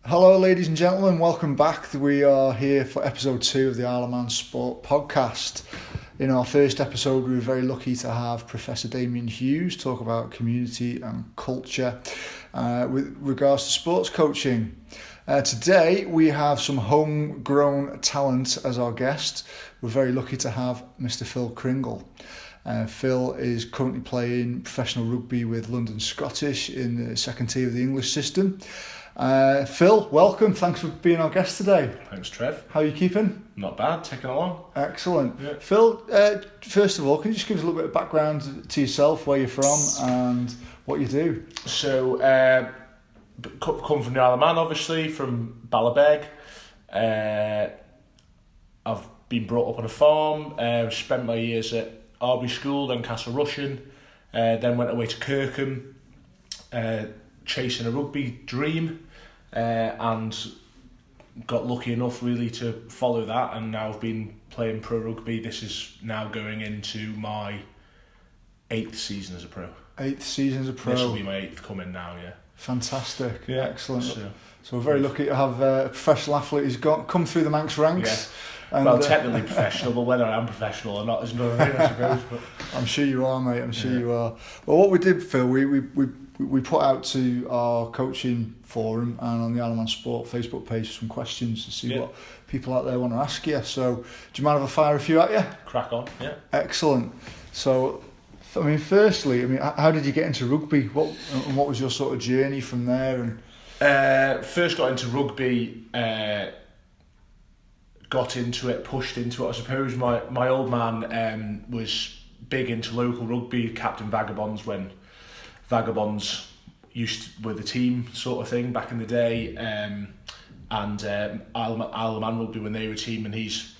Hello ladies and gentlemen, welcome back. We are here for episode 2 of the Isle of Man Sport podcast. In our first episode we were very lucky to have Professor Damien Hughes talk about community and culture with regards to sports coaching. Today we have some homegrown talent as our guest. We're very lucky to have Mr. Phil Cringle. Phil is currently playing professional rugby with London Scottish in the second tier of the English system. Phil, welcome. Thanks for being our guest today. Thanks, Trev. How are you keeping? Not bad, ticking along. Excellent. Yeah. Phil, first of all, can you just give us a little bit of background to yourself, where you're from and what you do? So, come from the Isle of Man, obviously, from Ballabeg. I've been brought up on a farm, spent my years at Rugby School, then Rushen, then went away to Kirkham, chasing a rugby dream. And got lucky enough really to follow that, and now I've been playing pro rugby. This is now going into my 8th season as a pro. 8th season as a pro. This will be my 8th coming now, yeah. Fantastic, yeah. Excellent. So we're very lucky to have a professional athlete who's come through the Manx ranks. Yeah. And, technically professional, but whether I am professional or not is another thing, I suppose. But I'm sure you are, mate. I'm sure you are. Well, what we did, Phil, we put out to our coaching forum and on the Isle of Man Sport Facebook page some questions to see what people out there want to ask you. So, do you mind if I fire a few at you? Crack on, yeah. Excellent. So, firstly, how did you get into rugby? What was your sort of journey from there? And first got into rugby. Got into it, pushed into it. I suppose my old man was big into local rugby, captain Vagabonds when Vagabonds were the team sort of thing back in the day, and Isle of Man Rugby when they were a team, and he's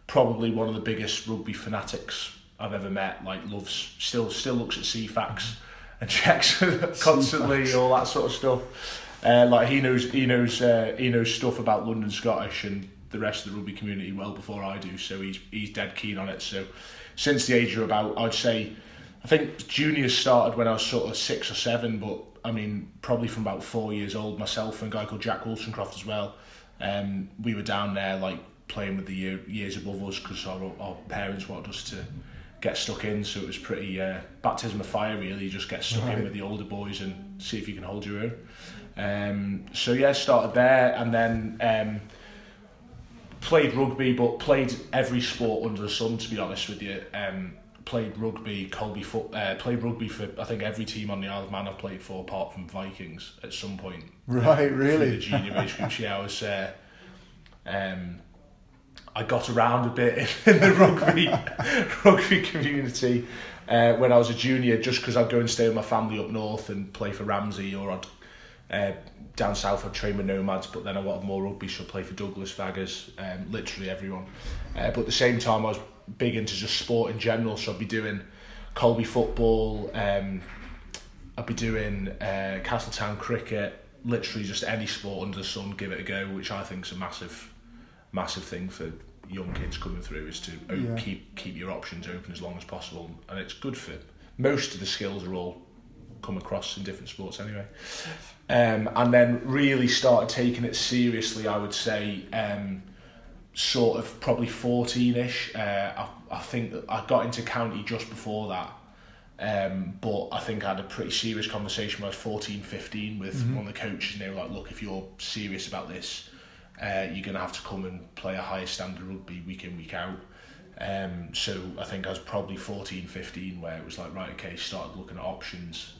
probably one of the biggest rugby fanatics I've ever met. Like still looks at CFAX and checks constantly, all that sort of stuff. Like he knows stuff about London Scottish and the rest of the rugby community well before I do, so he's dead keen on it. So since the age of about, I'd say, I think juniors started when I was sort of 6 or 7, but probably from about 4 years old myself and a guy called Jack Wollstonecroft as well. We were down there like playing with the years above us because our parents wanted us to get stuck in, so it was pretty baptism of fire really. You just get stuck in with the older boys and see if you can hold your own. Started there and then played rugby, but played every sport under the sun, to be honest with you. Played rugby, played rugby for I think every team on the Isle of Man I've played for, apart from Vikings at some point. Right, really? The junior age groups. Yeah, I was. I got around a bit in the rugby community when I was a junior, just because I'd go and stay with my family up north and play for Ramsey, or I'd down south I'd train with Nomads, but then I wanted more rugby, so I'd play for Douglas, Vaggers, literally everyone. But at the same time I was big into just sport in general, so I'd be doing Colby football, I'd be doing Castletown cricket, literally just any sport under the sun, give it a go, which I think is a massive thing for young kids coming through, is to keep your options open as long as possible, and it's good for most of the skills are all come across in different sports anyway. And then really started taking it seriously, I would say, sort of probably 14ish. I think that I got into county just before that, but I think I had a pretty serious conversation when I was 14, 15 with one of the coaches, and they were like, look, if you're serious about this, you're going to have to come and play a higher standard rugby week in, week out. So I think I was probably 14, 15 where it was like, right, okay, started looking at options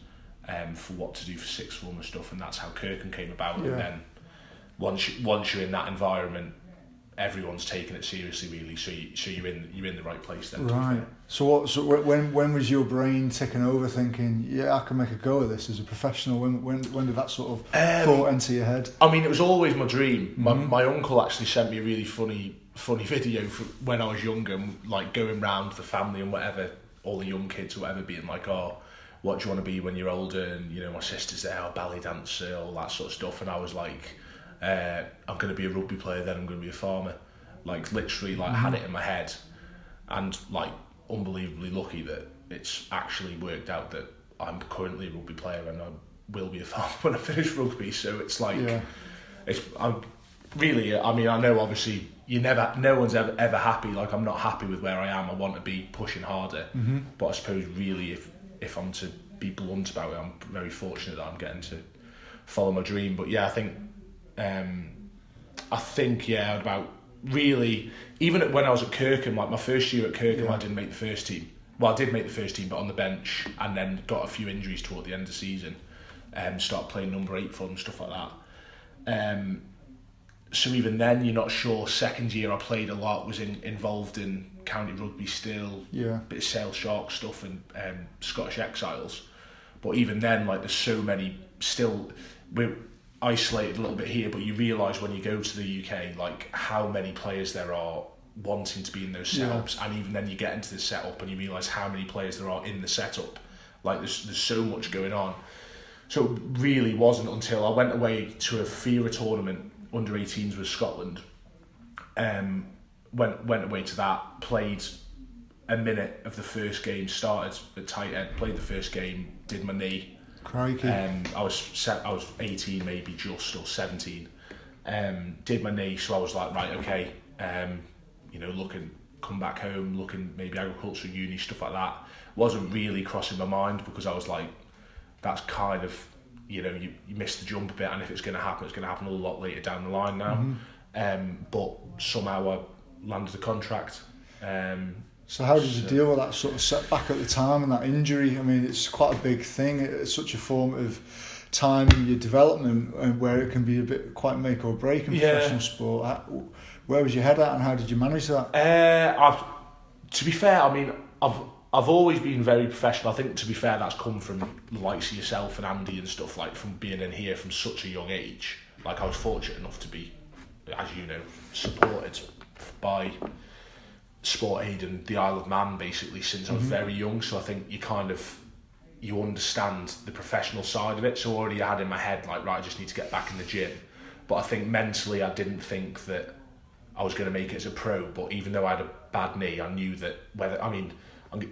for what to do for sixth form and stuff, and that's how Kirkham came about. And then once you're in that environment, everyone's taking it seriously, really. So you're in the right place then. Right. So when was your brain ticking over, thinking, yeah, I can make a go of this as a professional? When did that sort of thought enter your head? It was always my dream. My uncle actually sent me a really funny video for when I was younger, like going round the family and whatever, all the young kids or whatever, being like, oh, what do you want to be when you're older? And my sister's there, ballet dancer, all that sort of stuff. And I was like, I'm going to be a rugby player, then I'm going to be a farmer. Like literally, had it in my head, and like unbelievably lucky that it's actually worked out that I'm currently a rugby player and I will be a farmer when I finish rugby. So it's like I'm really, I mean, I know obviously no one's ever happy. Like, I'm not happy with where I am. I want to be pushing harder. But I suppose really if I'm to be blunt about it, I'm very fortunate that I'm getting to follow my dream. But yeah, I think about really, even when I was at Kirkham, like my first year at Kirkham, I didn't make the first team. Well, I did make the first team, but on the bench, and then got a few injuries toward the end of the season. Started playing number 8 for them, stuff like that. So even then, you're not sure. Second year, I played a lot, was involved in county rugby still, bit of Sale Shark stuff and Scottish Exiles. But even then, like, there's so many still. We're isolated a little bit here, but you realise when you go to the UK, like, how many players there are wanting to be in those setups, and even then you get into the setup and you realise how many players there are in the setup. Like, there's so much going on. So it really wasn't until I went away to a FIRA tournament, under 18s with Scotland, went away to that, played a minute of the first game, started at tight end, played the first game, did my knee. Crikey. I was 18 maybe, just, or 17. Did my knee, so I was like, right, okay, come back home, looking maybe agriculture, uni, stuff like that. Wasn't really crossing my mind, because I was like, that's kind of, you missed the jump a bit, and if it's going to happen, it's going to happen a lot later down the line now. But somehow I landed a contract. So how did you deal with that sort of setback at the time and that injury? I mean, it's quite a big thing. It's such a formative time in your development, and where it can be quite make or break in professional sport. Where was your head at, and how did you manage that? To be fair, I mean, I've always been very professional. I think, to be fair, that's come from the likes of yourself and Andy and stuff, like, from being in here from such a young age. Like, I was fortunate enough to be, as you know, supported by Sport Aid and the Isle of Man, basically, since I was very young. So I think you understand the professional side of it. So already I had in my head, like, right, I just need to get back in the gym. But I think mentally I didn't think that I was going to make it as a pro. But even though I had a bad knee, I knew that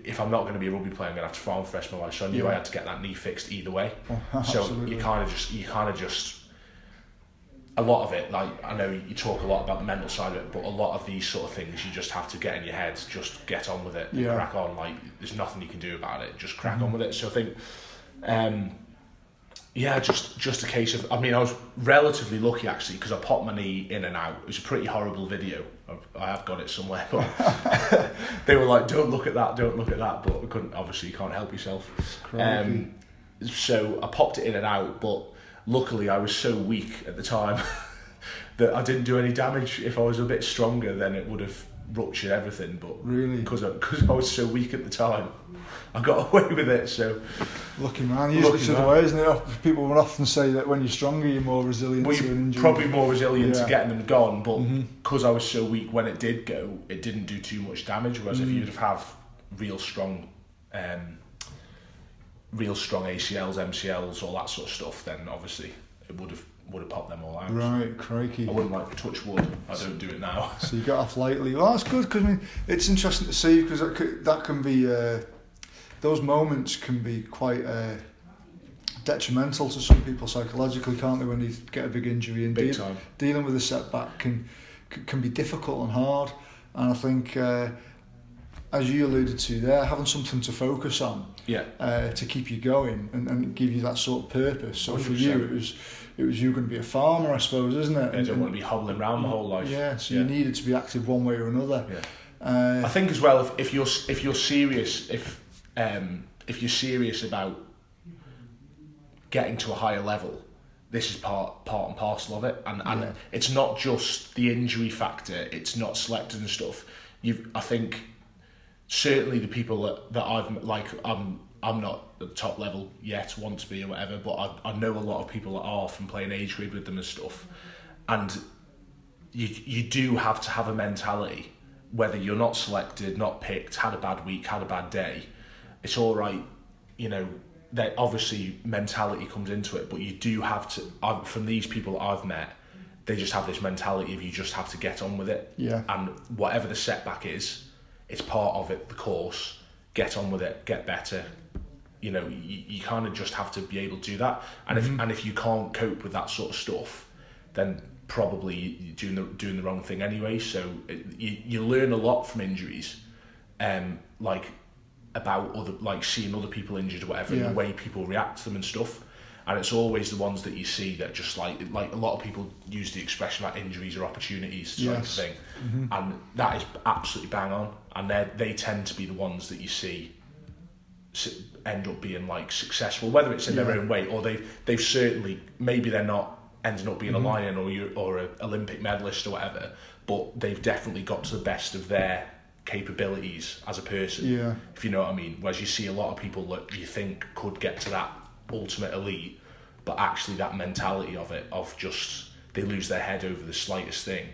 if I'm not going to be a rugby player, I'm going to have to farm for the rest of my life. So I knew I had to get that knee fixed either way. So you kind of just, a lot of it, like, I know you talk a lot about the mental side of it, but a lot of these sort of things, you just have to get in your head, just get on with it, and crack on. Like, there's nothing you can do about it, just crack on with it. So I think, just a case of, I mean, I was relatively lucky, actually, because I popped my knee in and out. It was a pretty horrible video. I have got it somewhere, but they were like, don't look at that, but I couldn't, obviously you can't help yourself. So I popped it in and out, but luckily I was so weak at the time that I didn't do any damage. If I was a bit stronger, then it would have ruptured everything, but really, because I was so weak at the time, I got away with it. So lucky man. Usually it's the other way, isn't it? People would often say that when you're stronger, you're more resilient to an injury. Probably more resilient to getting them gone, but because I was so weak, when it did go, it didn't do too much damage. Whereas if you'd have real strong ACLs, MCLs, all that sort of stuff, then obviously it would have popped them all out. Right, crikey. I wouldn't like to touch wood. I don't do it now. So you got off lightly. Well, that's good, because I mean, it's interesting to see, because that can be, those moments can be quite detrimental to some people psychologically, can't they, when you get a big injury, and dealing with a setback can be difficult and hard. And I think, as you alluded to there, having something to focus on, to keep you going and give you that sort of purpose. So 100%. For you, it was you going to be a farmer, I suppose, isn't it? I don't want to be hobbling around my whole life. Yeah, so you needed to be active one way or another. I think as well, if you're serious, if you're serious about getting to a higher level, this is part and parcel of it, and it's not just the injury factor. It's not selected and stuff. I think certainly the people that I've, like, I'm not at the top level yet, want to be or whatever, but I know a lot of people that are, from playing age grade with them and stuff, and you do have to have a mentality, whether you're not selected, not picked, had a bad week, had a bad day, it's all right, that obviously mentality comes into it, but you do have to, from these people I've met, they just have this mentality of you just have to get on with it, and whatever the setback is, it's part of it, the course, get on with it, get better. You kind of just have to be able to do that. And if you can't cope with that sort of stuff, then probably you're doing the wrong thing anyway. So you learn a lot from injuries, like about other, like seeing other people injured or whatever, and the way people react to them and stuff. And it's always the ones that you see that just like a lot of people use the expression like injuries are opportunities type of thing, and that is absolutely bang on. And they tend to be the ones that you see end up being like successful, whether it's in their own way or they've certainly, maybe they're not ending up being a lion or an Olympic medalist or whatever, but they've definitely got to the best of their capabilities as a person, if you know what I mean. Whereas you see a lot of people that you think could get to that ultimate elite, but actually that mentality of it, of just they lose their head over the slightest thing,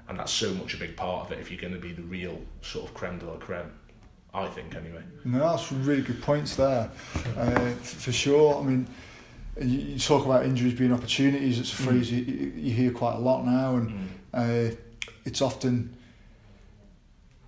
and that's so much a big part of it if you're going to be the real sort of creme de la creme, I think anyway. No, that's really good points there, for sure. I mean, you talk about injuries being opportunities. It's a phrase you hear quite a lot now, and it's often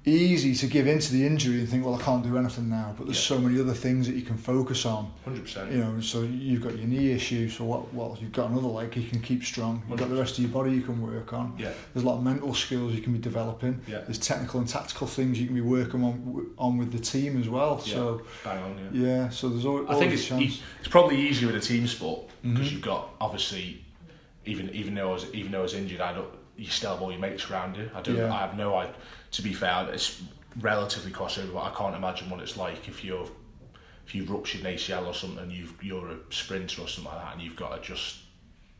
easy to give into the injury and think, well, I can't do anything now, but there's so many other things that you can focus on. 100%. You know, so you've got your knee issue, so well, you've got another leg you can keep strong. You've got the rest of your body you can work on. Yeah. There's a lot of mental skills you can be developing. Yeah. There's technical and tactical things you can be working on with the team as well. Yeah. So bang on, yeah. So there's always, I think a chance. It's probably easier with a team sport because you've got, obviously, even though I was injured, you still have all your mates around you. I have no idea. To be fair, it's relatively crossover, but I can't imagine what it's like if you've ruptured an ACL or something, you're a sprinter or something like that, and you've got to just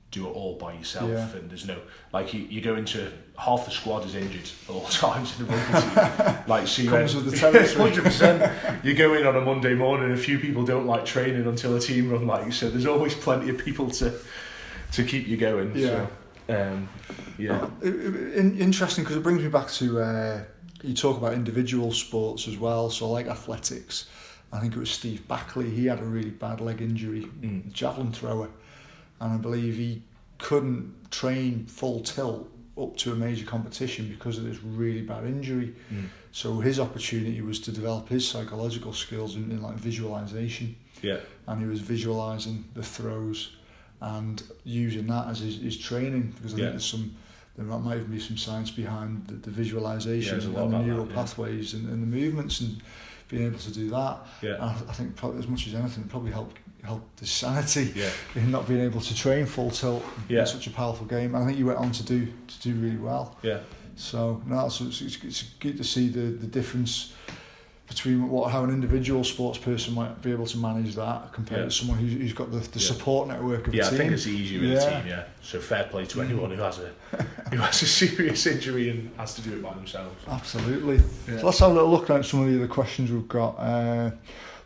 do it all by yourself, and there's no, like, you go into, half the squad is injured at all times in the rugby team. Like, so you comes with the territory. 100%. You go in on a Monday morning, a few people don't like training until a team run, like, so there's always plenty of people to keep you going. Yeah. So, interesting, because it brings me back to you talk about individual sports as well, so like athletics. I think it was Steve Backley, he had a really bad leg injury, javelin thrower, and I believe he couldn't train full tilt up to a major competition because of this really bad injury. So his opportunity was to develop his psychological skills in like visualization, and he was visualizing the throws and using that as his training, because I think there might even be some science behind the visualization and the neural pathways and the movements, and being able to do that. And I think probably, as much as anything, it probably helped his sanity in not being able to train full tilt in such a powerful game. And I think he went on to do really well. So no, it's good to see the difference between how an individual sports person might be able to manage that compared to someone who's got the support network of a team. I think it's easier with a team, So fair play to anyone who has a serious injury and has to do it by themselves. Absolutely. So let's have a little look at some of the other questions we've got.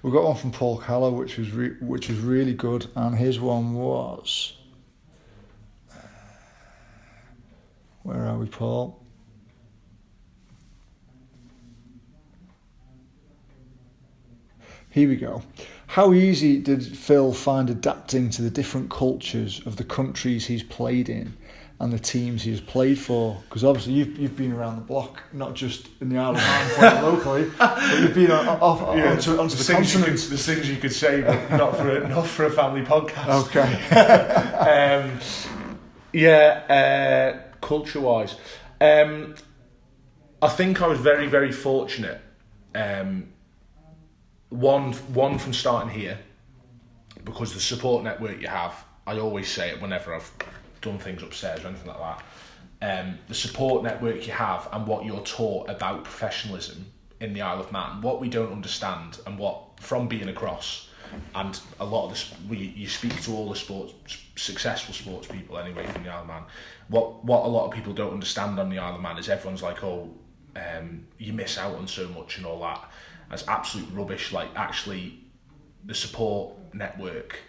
We've got one from Paul Keller, which was really good, and his one was... where are we, Paul? Here we go. How easy did Phil find adapting to the different cultures of the countries he's played in and the teams he's played for? Because obviously you've been around the block, not just in the Isle of Man playing locally, but you've been onto the continent. There's things you could say, but not for a family podcast. Okay. Culture-wise, I think I was very, very fortunate. One from starting here, because the support network you have, I always say it whenever I've done things upstairs or anything like that, the support network you have and what you're taught about professionalism in the Isle of Man, what we don't understand, and what, from being across, and a lot of this, you speak to all the successful sports people anyway from the Isle of Man, what a lot of people don't understand on the Isle of Man is everyone's like, you miss out on so much and all that. That's absolute rubbish. Like, actually, the support network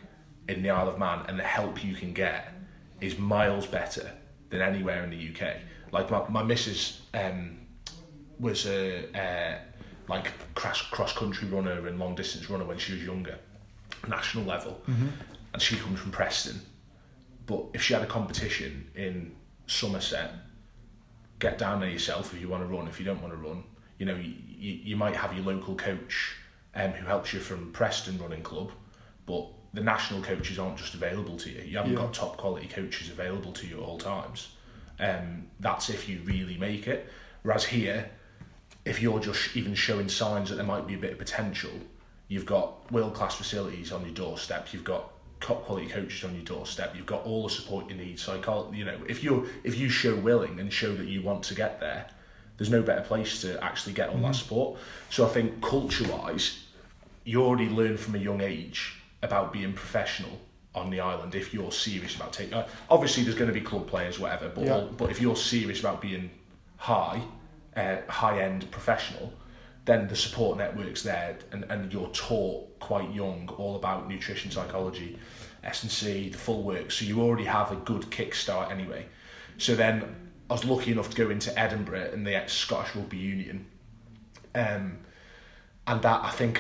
in the Isle of Man and the help you can get is miles better than anywhere in the UK. Like, my missus was a cross country runner and long distance runner when she was younger, national level, and she comes from Preston. But if she had a competition in Somerset, get down there yourself if you want to run. If you don't want to run, you know, you might have your local coach who helps you from Preston Running Club, but the national coaches aren't just available to you. You haven't got top quality coaches available to you at all times. That's if you really make it. Whereas here, if you're just even showing signs that there might be a bit of potential, you've got world-class facilities on your doorstep, you've got top quality coaches on your doorstep, you've got all the support you need. You know, if you show willing and show that you want to get there, there's no better place to actually get all that support. So I think culture-wise, you already learn from a young age about being professional on the island if you're serious about taking... obviously, there's going to be club players, whatever, but if you're serious about being high-end professional, then the support network's there, and you're taught quite young all about nutrition, psychology, S&C, the full work. So you already have a good kickstart anyway. So then I was lucky enough to go into Edinburgh in the Scottish Rugby Union. And that, I think,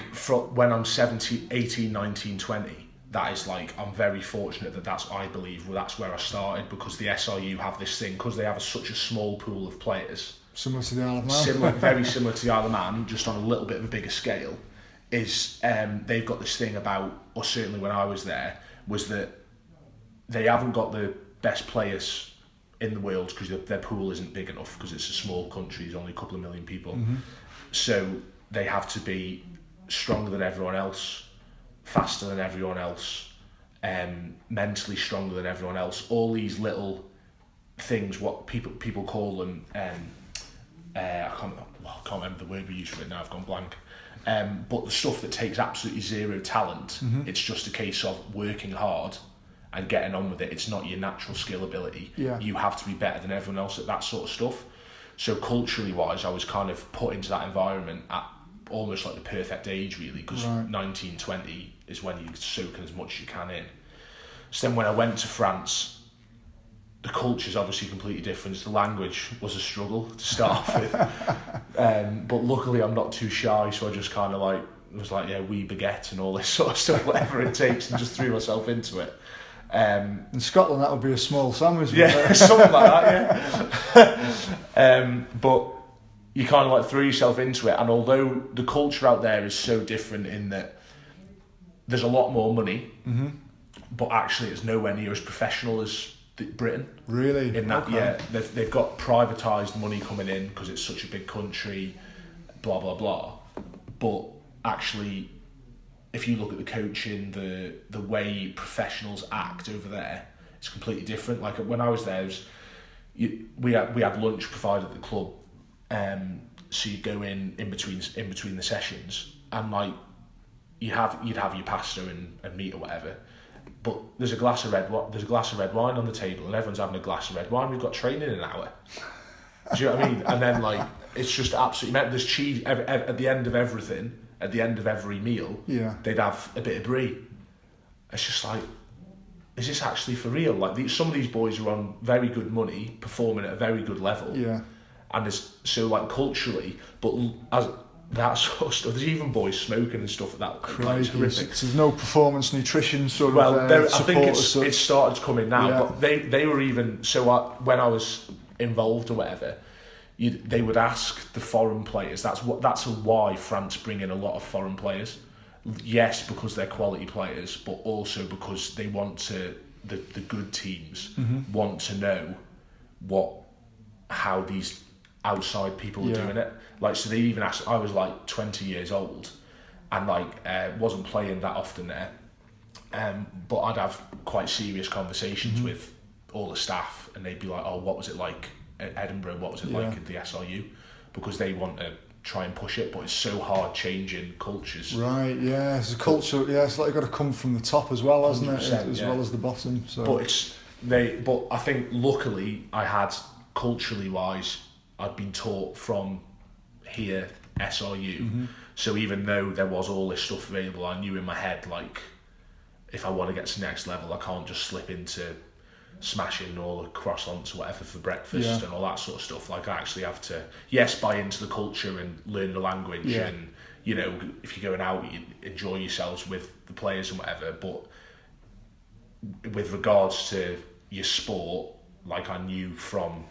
when I'm 17, 18, 19, 20, that is like, I'm very fortunate that's where I started, because the SRU have this thing, because they have such a small pool of players. Similar to the Isle of Man. Very similar to the Isle of Man, just on a little bit of a bigger scale, is they've got this thing about, or certainly when I was there, was that they haven't got the best players in the world because their pool isn't big enough, because it's a small country, there's only a couple of million people. So they have to be stronger than everyone else, faster than everyone else, mentally stronger than everyone else. All these little things, what people call them, I can't remember the word we use for it now, I've gone blank. But the stuff that takes absolutely zero talent, it's just a case of working hard and getting on with it. It's not your natural skill ability. You have to be better than everyone else at that sort of stuff. So culturally wise, I was kind of put into that environment at almost like the perfect age, really, because 19, 20 is when you're soaking as much as you can in. So then when I went to France, the culture's obviously completely different. The language was a struggle to start off with. But luckily I'm not too shy, so I just kind of was like, we baguette and all this sort of stuff, whatever it takes, and just threw myself into it. In Scotland, that would be a small sandwich. Something like that, but you kind of throw yourself into it. And although the culture out there is so different in that there's a lot more money, but actually it's nowhere near as professional as Britain. Really? In that, they've got privatised money coming in because it's such a big country, blah blah blah. But actually, if you look at the coaching, the way professionals act over there, it's completely different. Like when I was there, we had lunch provided at the club, so you go in between the sessions, and you'd have your pasta and meat or whatever. But there's a glass of red wine on the table, and everyone's having a glass of red wine. We've got training in an hour. Do you know what I mean? And then it's just absolutely. There's cheese at the end of everything. At the end of every meal, they'd have a bit of brie. It's just is this actually for real? Some of these boys are on very good money, performing at a very good level. And it's so culturally, but as that sort of stuff. There's even boys smoking and stuff like that. Crazy. So there's no performance nutrition sort of support. I think it's started coming now, but they were even... when I was involved or whatever, they would ask the foreign players. That's why France bring in a lot of foreign players. Yes, because they're quality players, but also because they want to... The good teams want to know how these outside people are doing it. So they even asked, I was 20 years old and wasn't playing that often there, but I'd have quite serious conversations with all the staff, and they'd be like, oh, what was it like at Edinburgh, what was it like at the SRU, because they want to try and push it, but it's so hard changing cultures. Right, yeah, it's a culture, it's you've got to come from the top as well, hasn't it, as well as the bottom. So. But I think luckily I had, culturally wise, I'd been taught from here, SRU, so even though there was all this stuff available, I knew in my head, if I want to get to the next level, I can't just slip into smashing all the croissants or whatever for breakfast and all that sort of stuff. I actually have to, buy into the culture and learn the language, and, if you're going out, you enjoy yourselves with the players and whatever, but with regards to your sport, I knew from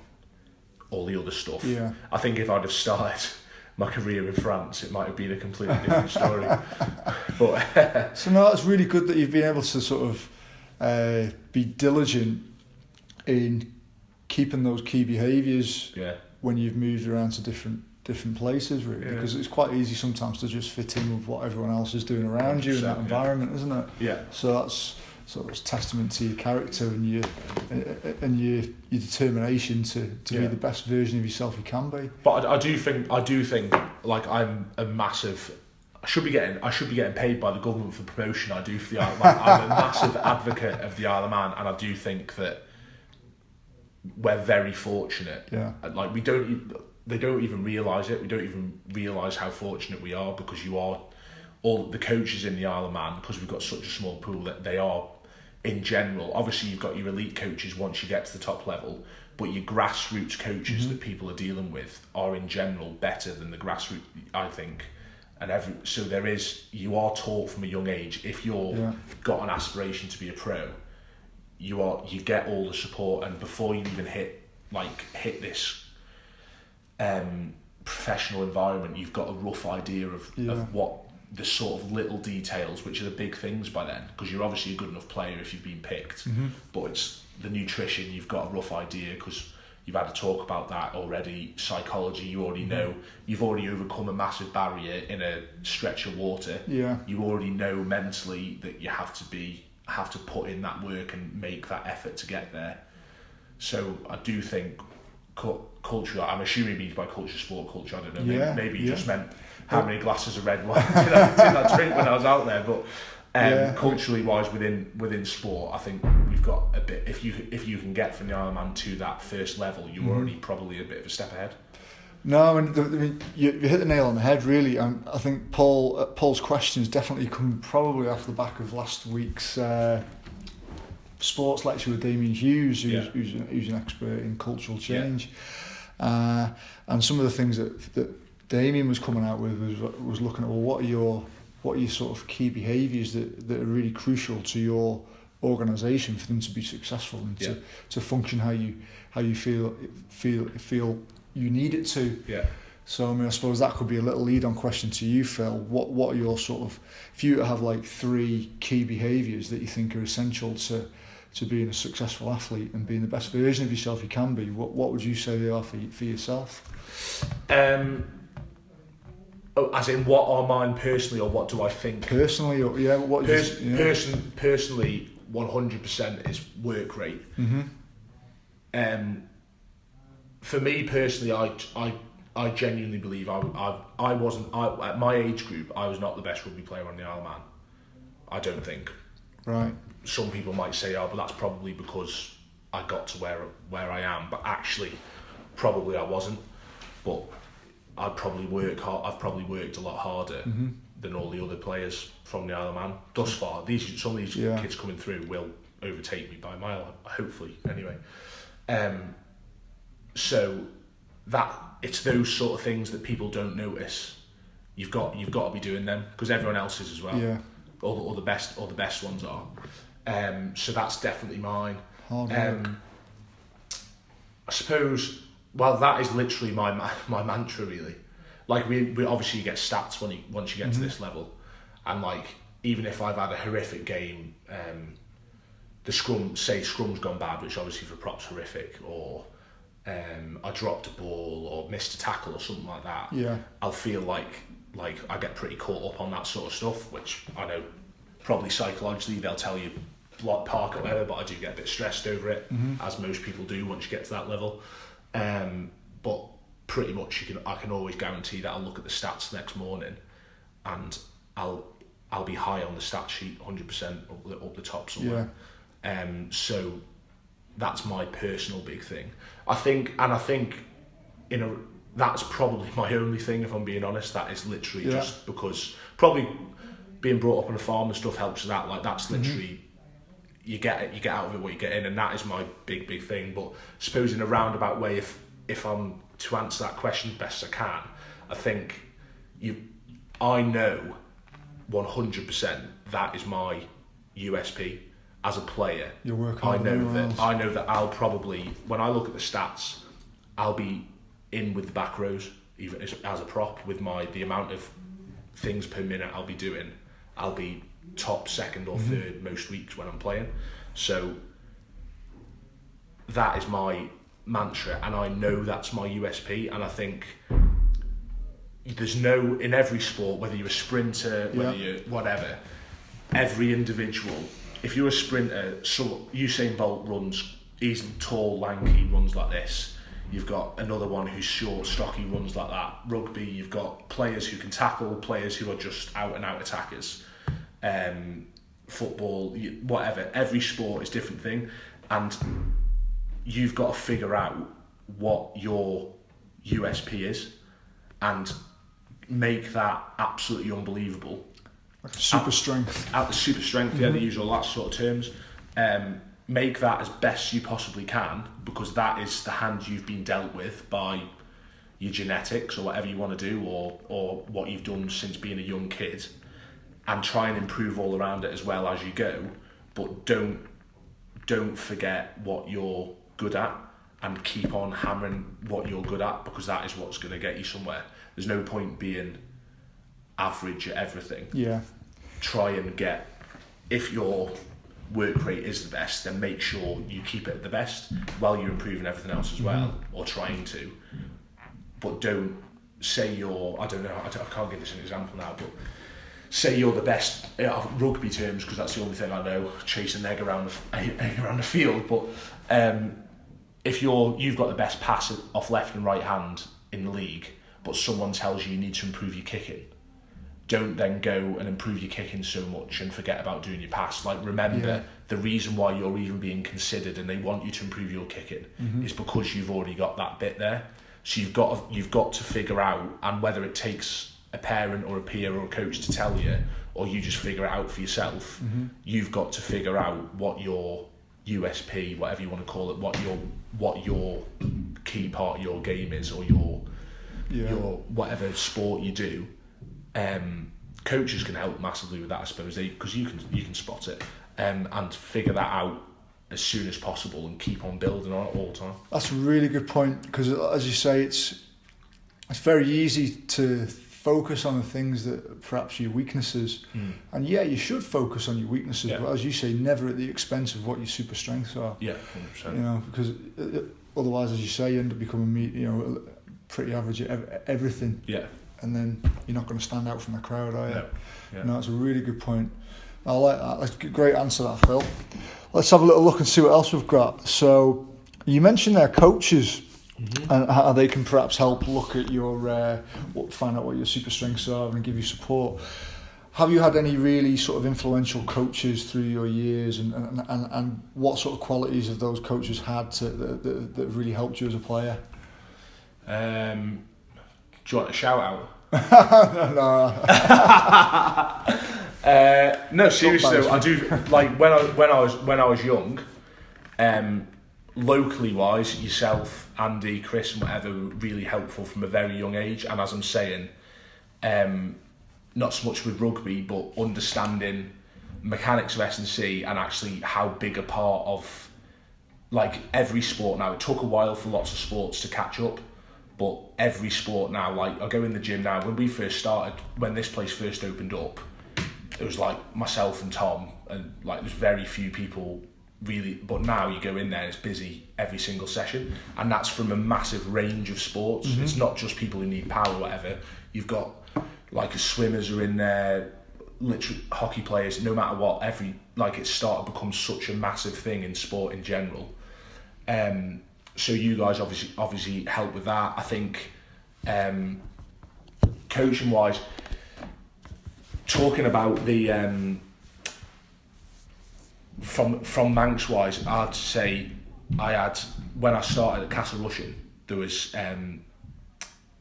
all the other stuff. I think if I'd have started my career in France, it might have been a completely different story. But so no, it's really good that you've been able to sort of be diligent in keeping those key behaviours when you've moved around to different places, really, because it's quite easy sometimes to just fit in with what everyone else is doing around you in that environment, isn't it? Yeah. So that's sort of testament to your character and your determination to be the best version of yourself you can be. But I do think like I'm a massive. I should be getting paid by the government for the promotion I do for the Isle of Man. I'm a massive advocate of the Isle of Man, and I do think that we're very fortunate. Yeah. Like they don't even realise it. We don't even realise how fortunate we are, because you are all the coaches in the Isle of Man, because we've got such a small pool, that they are, in general, obviously you've got your elite coaches once you get to the top level, but your grassroots coaches that people are dealing with are in general better than the grassroots, I think. And so you are taught from a young age, if you're got an aspiration to be a pro, you get all the support, and before you even hit this professional environment, you've got a rough idea of what the sort of little details, which are the big things by then, because you're obviously a good enough player if you've been picked, but it's the nutrition, you've got a rough idea because you've had to talk about that already. Psychology, you already know, you've already overcome a massive barrier in a stretch of water. You already know mentally that you have to put in that work and make that effort to get there. So I do think culture, I'm assuming he means by culture sport culture, I don't know, maybe he just meant how many glasses of red wine did I drink when I was out there, but culturally wise within sport, I think we've got a bit, if you can get from the Isle of Man to that first level, you're already probably a bit of a step ahead. No, I mean you hit the nail on the head, really. I think Paul's questions definitely come probably off the back of last week's sports lecture with Damien Hughes, who's an expert in cultural change, and some of the things that Damien was coming out with was looking at, well, what are your sort of key behaviours that are really crucial to your organisation for them to be successful and to function how you feel you need it to. Yeah. So I mean, I suppose that could be a little lead-on question to you, Phil. What are your sort of, if you have like 3 key behaviours that you think are essential to being a successful athlete and being the best version of yourself you can be, what would you say they are for yourself? As in, what are mine personally, or what do I think? Personally, or what? Personally, 100% is work rate. For me personally, I genuinely believe I wasn't at my age group. I was not the best rugby player on the Isle of Man. I don't think. Right. Some people might say, but that's probably because I got to where I am. But actually, probably I wasn't. But I've probably worked a lot harder than all the other players from the Isle of Man thus far. Some of these kids coming through will overtake me by a mile, hopefully. Anyway, so that it's those sort of things that people don't notice. You've got to be doing them because everyone else is as well. Yeah. All the best ones are. So that's definitely mine. Hard work. I suppose. Well, that is literally my mantra, really. Like we obviously you get stats once you get to this level, and like even if I've had a horrific game, scrum's gone bad, which obviously for props horrific, or I dropped a ball or missed a tackle or something like that. Yeah. I'll feel like I get pretty caught up on that sort of stuff, which I know probably psychologically they'll tell you park or whatever, but I do get a bit stressed over it, as most people do once you get to that level. But pretty much I can always guarantee that I'll look at the stats the next morning and I'll be high on the stat sheet 100% up the top somewhere. So that's my personal big thing. I think that's probably my only thing, if I'm being honest. That is literally just because probably being brought up on a farm and stuff helps with that. Like that's literally you get out of it what you get in, and that is my big thing. But I suppose in a roundabout way, if I'm to answer that question as best as I can, I think I know 100% that is my USP as a player. You work hard. I know that I'll probably, when I look at the stats, I'll be in with the back rows even as a prop, with the amount of things per minute I'll be doing, I'll be top second or third most weeks when I'm playing. So that is my mantra, and I know that's my USP. And I think in every sport, whether you're a sprinter, whether you're whatever, every individual, if you're a sprinter, so Usain Bolt runs, he's tall, lanky, runs like this. You've got another one who's short, stocky, runs like that. Rugby, you've got players who can tackle, players who are just out and out attackers. Football, whatever. Every sport is a different thing, and you've got to figure out what your USP is and make that absolutely unbelievable. Like super strength. Out the super strength, they use all that sort of terms. Make that as best you possibly can, because that is the hand you've been dealt with by your genetics or whatever you want to do, or what you've done since being a young kid, and try and improve all around it as well as you go. But don't forget what you're good at, and keep on hammering what you're good at, because that is what's going to get you somewhere. There's no point being average at everything. Yeah. Try and get, if your work rate is the best, then make sure you keep it the best while you're improving everything else as well, or trying to. But don't say you're, I can't give this an example now, but say you're the best rugby terms, because that's the only thing I know, chase an egg around the field. But if you've got the best pass off left and right hand in the league, but someone tells you need to improve your kicking, don't then go and improve your kicking so much and forget about doing your pass. Like, remember, the reason why you're even being considered and they want you to improve your kicking is because you've already got that bit there. So you've got to figure out, and whether it takes a parent or a peer or a coach to tell you, or you just figure it out for yourself, you've got to figure out what your USP, whatever you want to call it, what your key part of your game is, or your whatever sport you do. Coaches can help massively with that, I suppose, because you can spot it, and figure that out as soon as possible and keep on building on it all the time. That's a really good point, because as you say, it's very easy to focus on the things that perhaps your weaknesses, and you should focus on your weaknesses, but as you say, never at the expense of what your super strengths are. 100%. Because otherwise, as you say, you end up becoming pretty average at everything. And then you're not going to stand out from the crowd, are you? No, that's a really good point. I like that. That's a great answer, that, Phil. Let's have a little look and see what else we've got. So you mentioned their coaches and how they can perhaps help look at your find out what your super strengths are and give you support. Have you had any really sort of influential coaches through your years, and what sort of qualities have those coaches had that really helped you as a player? Do you want a shout out? No. No, seriously, I do. Like when I was young, locally wise, yourself, Andy, Chris, and whatever, were really helpful from a very young age. And as I'm saying, not so much with rugby, but understanding mechanics of S&C and actually how big a part of, like, every sport now. It took a while for lots of sports to catch up. But every sport now, like, I go in the gym now. When we first started, when this place first opened up, it was like myself and Tom, and like there's very few people really. But now you go in there, it's busy every single session, and that's from a massive range of sports. It's not just people who need power or whatever. You've got like swimmers are in there, literally hockey players. No matter what, it's started to become such a massive thing in sport in general. So you guys obviously help with that. I think coaching wise, talking about the from Manx wise, I have to say when I started at Castle Rushen, there was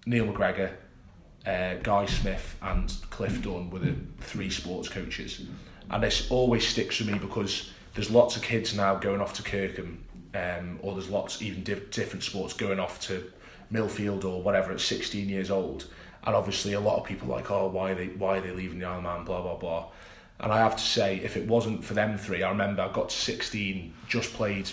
Neil McGregor, Guy Smith and Cliff Dunn were the three sports coaches, and this always sticks with me because there's lots of kids now going off to Kirkham. Or there's lots, even different sports, going off to Millfield or whatever at 16 years old, and obviously a lot of people are like, why are they leaving the Isle of Man, blah blah blah. And I have to say, if it wasn't for them three, I remember I got to 16, just played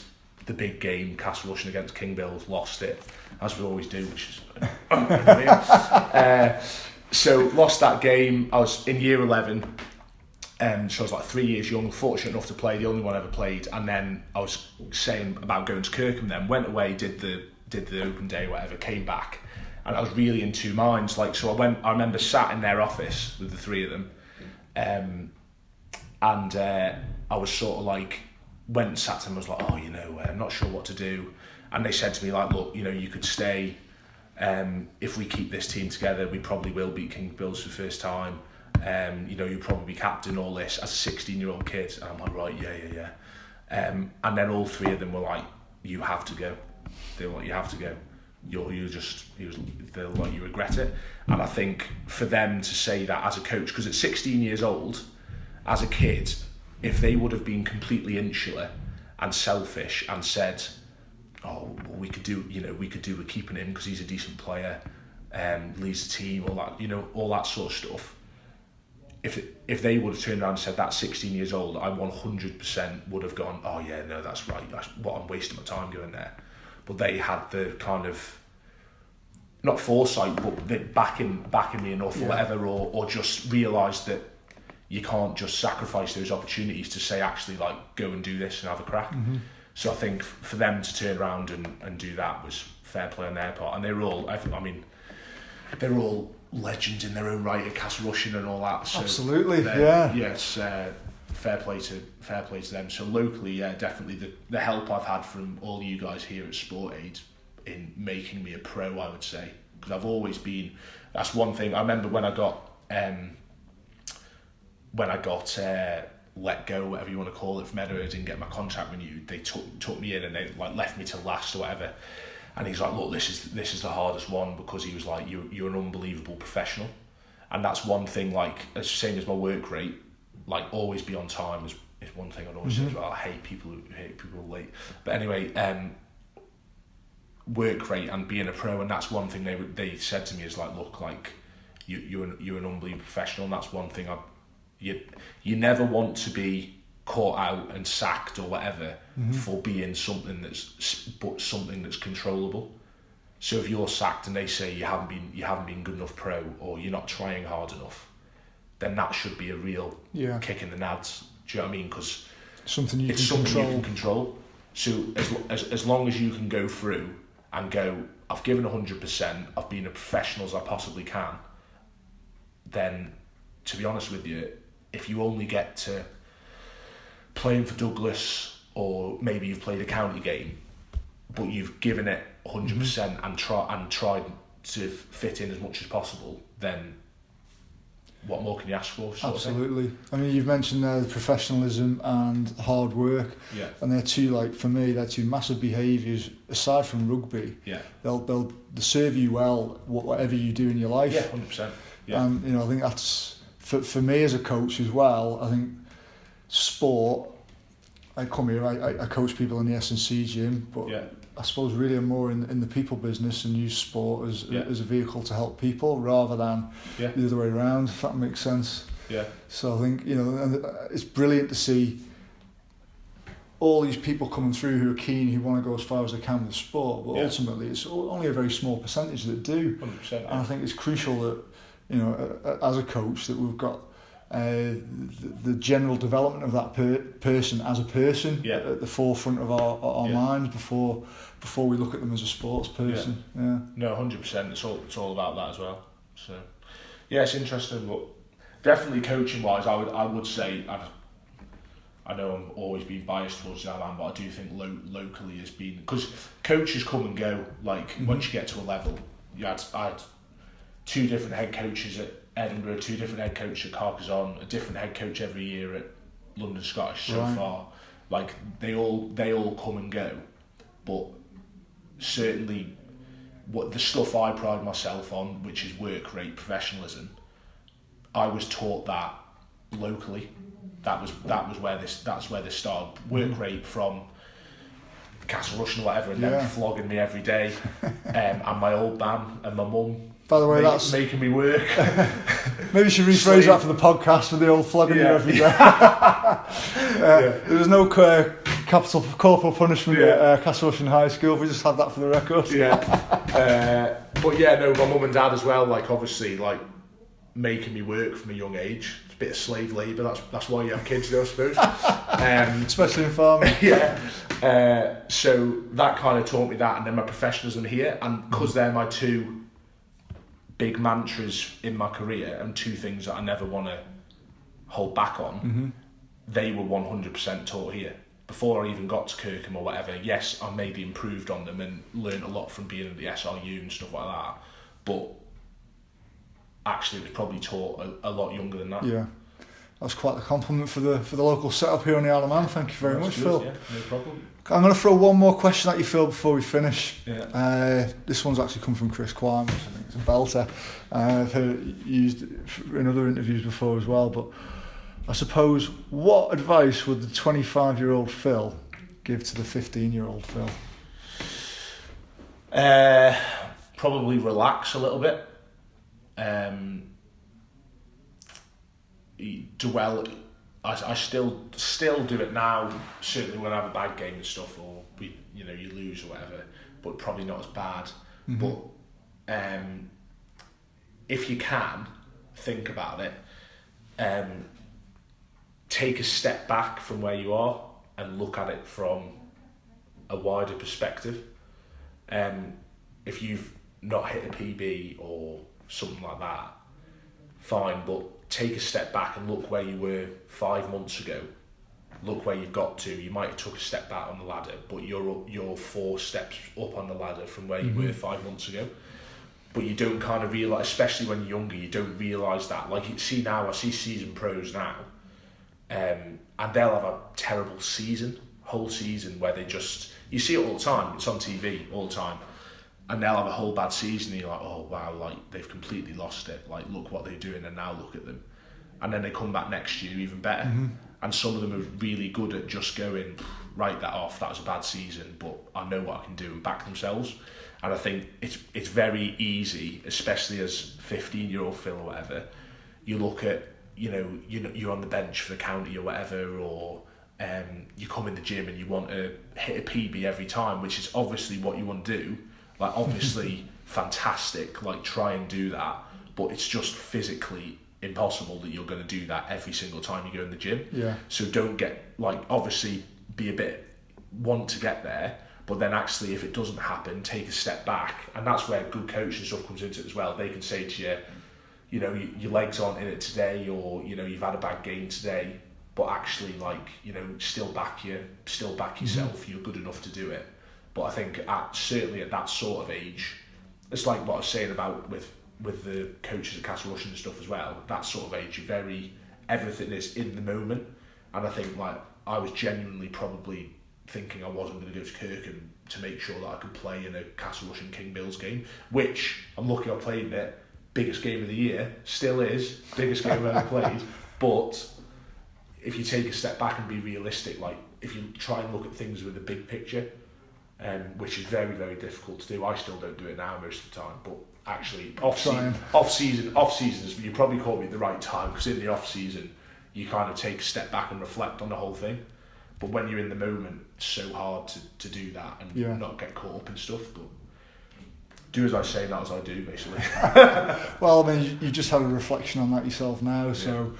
the big game, Rushen against King Bills, lost it, as we always do, which is brilliant. So lost that game. I was in year 11, so I was like 3 years young, fortunate enough to play, the only one I ever played. And then I was saying about going to Kirkham. Then went away, did the open day, whatever, came back, and I was really in two minds. Like, so I remember sat in their office with the three of them, and I was sort of like, went and sat to them, was like, oh, I'm not sure what to do. And they said to me, like, look, you could stay. If we keep this team together, we probably will beat King Bills for the first time. You'll probably be captain, all this, as a 16-year-old kid. And I'm like, right, yeah. And then all three of them were like, you have to go. They were like, you have to go. They'll like, you regret it. And I think for them to say that as a coach, because at 16 years old, as a kid, if they would have been completely insular and selfish and said, oh, well, we could do with keeping him because he's a decent player, leads the team, all that sort of stuff. If they would have turned around and said that 16 years old, I 100% would have gone, oh yeah, no, that's right. That's what I'm wasting my time going there. But they had the kind of, not foresight, but they backing me enough or whatever, or just realised that you can't just sacrifice those opportunities to say, actually, like, go and do this and have a crack. Mm-hmm. So I think for them to turn around and do that was fair play on their part. And they're all legends in their own right at Rushen and all that. So absolutely, yeah. Yes, fair play to them. So locally, yeah, definitely the help I've had from all you guys here at Sport Aid in making me a pro, I would say, because I've always been. That's one thing I remember when I got let go, whatever you want to call it, from Edinburgh, didn't get my contract renewed. They took me in and they like left me to last or whatever. And he's like, look, this is the hardest one, because he was like, you're an unbelievable professional, and that's one thing. Like, as same as my work rate, like always be on time is one thing I'd always say as well. I hate people late. But anyway, work rate and being a pro, and that's one thing they said to me is like, look, like you're an unbelievable professional, and that's one thing you never want to be caught out and sacked or whatever for being something that's controllable. So if you're sacked and they say you haven't been good enough pro, or you're not trying hard enough, then that should be a real kick in the nads. Do you know what I mean? Because something you can control. So as long as you can go through and go, I've given 100%, I've been as professional as I possibly can, then, to be honest with you, if you only get to playing for Douglas, or maybe you've played a county game, but you've given it 100% and tried to fit in as much as possible, then what more can you ask for? Absolutely. I mean, you've mentioned there the professionalism and hard work, and they're two, like, for me, they're two massive behaviours aside from rugby. Yeah, they'll serve you well whatever you do in your life. Yeah, 100%. Yeah, and I think that's for me as a coach as well. I think sport. I come here, I coach people in the S&C gym, but I suppose really I'm more in the people business and use sport as a vehicle to help people rather than the other way around, if that makes sense. Yeah. So I think, and it's brilliant to see all these people coming through who are keen, who want to go as far as they can with sport, but ultimately it's only a very small percentage that do. 100%. And I think it's crucial that, as a coach, that we've got the general development of that person as a person at the forefront of our minds before we look at them as a sports person. Yeah. No, 100%. It's all about that as well. So, yeah, it's interesting, but definitely coaching wise, I would say I know I'm always being biased towards the Ireland, but I do think locally has been, because coaches come and go. Like once you get to a level, I had 2 different head coaches at Edinburgh, 2 different head coaches at Carcassonne, a different head coach every year at London Scottish so far. Like they all come and go, but certainly what the stuff I pride myself on, which is work rate, professionalism, I was taught that locally. That's where this started. Work rate from Rushen or whatever, and then flogging me every day, and my old man and my mum. By the way, that's making me work. Maybe you should rephrase that for the podcast, for the old flogging you every day. There was no capital corporal punishment Yeah. at Carcassonne High School. We just had that for the record. Yeah. But yeah, no, my mum and dad as well, like obviously like making me work from a young age. It's a bit of slave labour, that's why you have kids though, I suppose. Especially in farming. Yeah. So that kind of taught me that, and then my professionalism here, and because they're my two big mantras in my career and two things that I never want to hold back on, they were 100% taught here. Before I even got to Kirkham or whatever, yes, I maybe improved on them and learned a lot from being at the SRU and stuff like that, but actually it was probably taught a lot younger than that. Yeah, that's quite the compliment for the local setup here on the Isle of Man. Thank you very much, good, Phil. Yeah, no problem. I'm going to throw one more question at you, Phil, before we finish. Yeah. This one's actually come from Chris Quine, which I think it's a belter. I've heard it used in other interviews before as well, but I suppose, what advice would the 25-year-old Phil give to the 15-year-old Phil? Probably relax a little bit. I still do it now, certainly when I have a bad game and stuff, or you lose or whatever, but probably not as bad. But if you can think about it, take a step back from where you are and look at it from a wider perspective. If you've not hit a PB or something like that, fine, but take a step back and look where you were 5 months ago. Look where you've got to. You might have took a step back on the ladder, but you're 4 steps up on the ladder from where you were 5 months ago. But you don't kind of realise, especially when you're younger, you don't realise that. Like you see now, I see seasoned pros now, and they'll have a terrible whole season where they just, you see it all the time, it's on TV all the time, and they'll have a whole bad season and you're like, oh wow, like they've completely lost it, like look what they're doing and now look at them. And then they come back next year even better. And some of them are really good at just going, write that off, that was a bad season, but I know what I can do, and back themselves. And I think it's very easy, especially as 15-year-old Phil or whatever, you look at, you're on the bench for the county or whatever, or you come in the gym and you want to hit a PB every time, which is obviously what you want to do. Like obviously fantastic, like try and do that, but it's just physically impossible that you're going to do that every single time you go in the gym. Yeah. So don't get, like, obviously be a bit, want to get there, but then actually if it doesn't happen, take a step back. And that's where good coaching stuff comes into it as well. They can say to you, your legs aren't in it today, or you've had a bad game today, but actually still back yourself. You're good enough to do it. But I think certainly at that sort of age, it's like what I was saying about with the coaches at Carcassonne and stuff as well. That sort of age, everything is in the moment. And I think I was genuinely probably thinking I wasn't going to go to Kirkham to make sure that I could play in a Carcassonne King Bills game, which I'm lucky I played in it. Biggest game of the year, still is biggest game I've ever played. But if you take a step back and be realistic, like if you try and look at things with a big picture, which is very, very difficult to do. I still don't do it now most of the time, but actually off seasons, you probably caught me at the right time, because in the off season you kind of take a step back and reflect on the whole thing. But when you're in the moment, it's so hard to do that and not get caught up in stuff. But do as I say, not as I do, basically. Well, I mean, you just had a reflection on that yourself now, so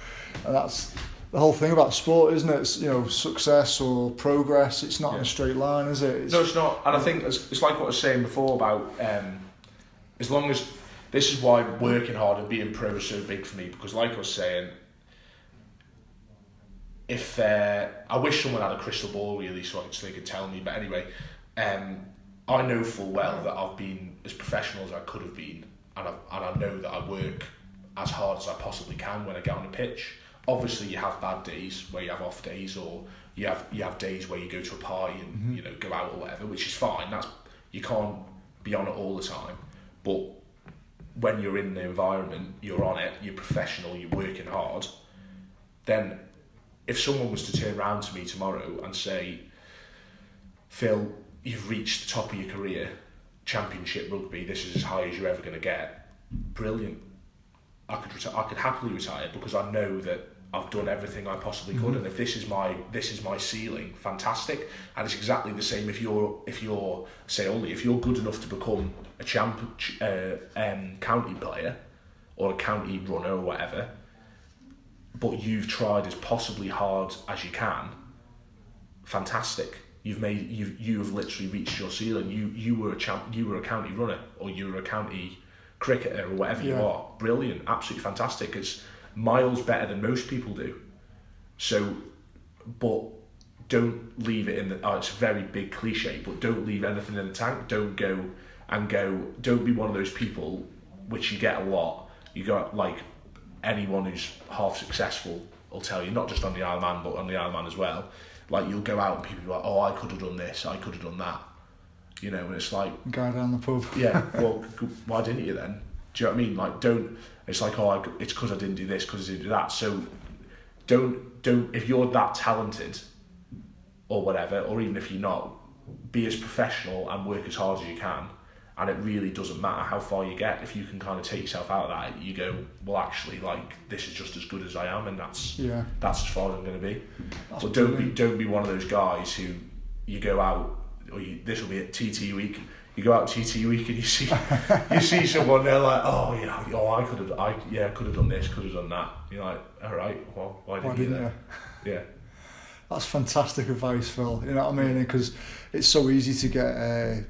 that's the whole thing about sport, isn't it? It's, success or progress, it's not in a straight line, is it? No, it's not. And I think it's like what I was saying before about as long as, this is why working hard and being pro is so big for me, because like I was saying, if I wish someone had a crystal ball really so they could tell me, but anyway, I know full well that I've been as professional as I could have been, and I know that I work as hard as I possibly can when I get on the pitch. Obviously you have bad days where you have off days, or you have days where you go to a party and go out or whatever, which is fine. You can't be on it all the time, but when you're in the environment, you're on it, you're professional, you're working hard. Then if someone was to turn around to me tomorrow and say, Phil, you've reached the top of your career, championship rugby, this is as high as you're ever going to get, brilliant. I could happily retire, because I know that I've done everything I possibly could, and if this is my ceiling, fantastic. And it's exactly the same if you're good enough to become a county player or a county runner or whatever, but you've tried as possibly hard as you can. Fantastic. You've literally reached your ceiling. You were a county runner, or you were a county cricketer, or whatever you are. Brilliant, absolutely fantastic. It's miles better than most people do. So, but don't leave it in the. It's a very big cliche, but don't leave anything in the tank. Don't go. Don't be one of those people, which you get a lot. You got like anyone who's half successful will tell you, not just on the Isle of Man, but on the Isle of Man as well. Like, you'll go out and people are like, oh, I could have done this, I could have done that. You know, and it's like... Go down the pub. Yeah, well, why didn't you then? Do you know what I mean? Like, don't... It's like, oh, it's because I didn't do this, because I didn't do that. So, don't... If you're that talented, or whatever, or even if you're not, be as professional and work as hard as you can. And it really doesn't matter how far you get. If you can kind of take yourself out of that, you go, well, actually, like, this is just as good as I am, and that's as far as I'm going to be. That's but don't be one of those guys who you go out, or this will be at TT week. You go out TT week and you see someone, they're like, oh yeah, I could have done this, could have done that. You're like, all right, well, why didn't you? Yeah. That's fantastic advice, Phil. You know what I mean? Because it's so easy to get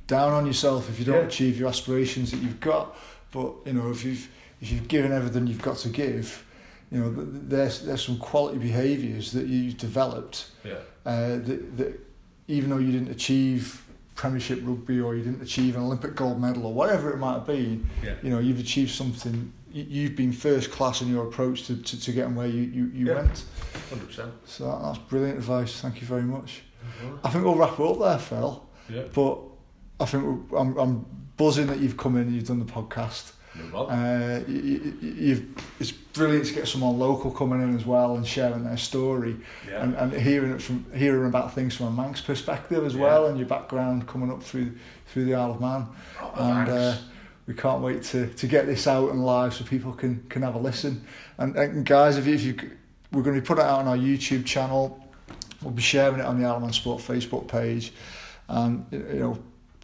down on yourself if you don't achieve your aspirations that you've got. But you know, if you've given everything you've got to give, you know, there's some quality behaviours that you've developed. That even though you didn't achieve Premiership Rugby, or you didn't achieve an Olympic gold medal, or whatever it might have been, you know, you've achieved something. You've been first class in your approach to getting where you went. 100%. So that's brilliant advice. Thank you very much. I think we'll wrap it up there, Phil. Yeah. But I think I'm buzzing that you've come in and you've done the podcast. No problem. It's brilliant to get someone local coming in as well and sharing their story, and hearing about things from a Manx perspective as well, and your background coming up through the Isle of Man. We can't wait to get this out and live so people can have a listen. And guys, if you we're going to be putting it out on our YouTube channel. We'll be sharing it on the Isle of Man Sport Facebook page, and you know,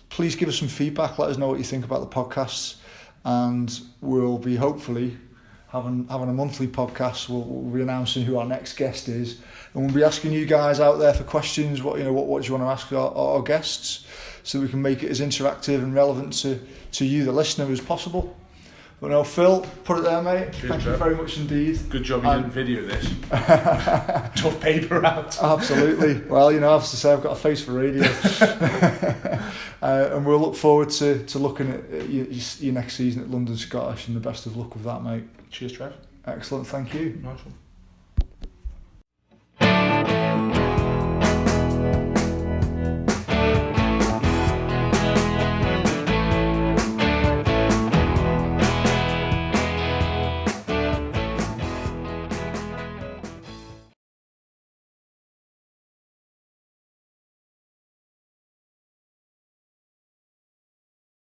please give us some feedback. Let us know what you think about the podcasts, and we'll be hopefully having a monthly podcast. We'll be announcing who our next guest is, and we'll be asking you guys out there for questions. What do you want to ask our guests, so we can make it as interactive and relevant to you, the listener, as possible. But no, Phil, put it there, mate. Thank you very much indeed. Good job you didn't video this. Tough paper out. Absolutely. Well, you know, I have to say I've got a face for radio. And we'll look forward to looking at your next season at London Scottish, and the best of luck with that, mate. Cheers, Trev. Excellent, thank you. Nice one.